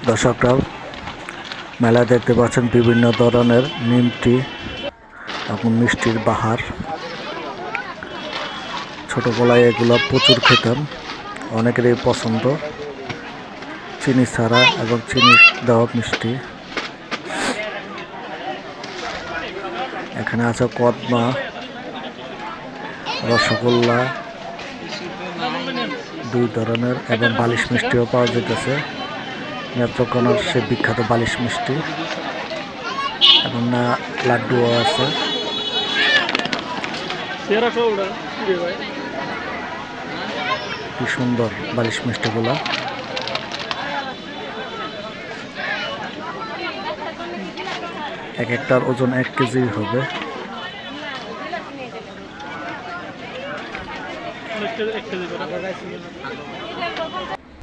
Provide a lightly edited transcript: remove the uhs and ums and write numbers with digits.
দর্শকরা মেলায় দেখতে পাচ্ছেন বিভিন্ন ধরনের নিমটি এবং মিষ্টির বাহার। ছোটবেলায় এগুলো প্রচুর খেতাম, অনেকেরই পছন্দ, চিনি ছাড়া এবং চিনি দেওয়া মিষ্টি। এখানে আছে কদমা, রসগোল্লা, দুই ধরনের এবং বালিশ মিষ্টিও পাওয়া যেতেছে। নেত্রকোনার সে বিখ্যাত বালিশ মিষ্টি এবং লাড্ডুও আছে। কি সুন্দর বালিশ মিষ্টিগুলা। এক একটার ওজন 1 কেজি হবে।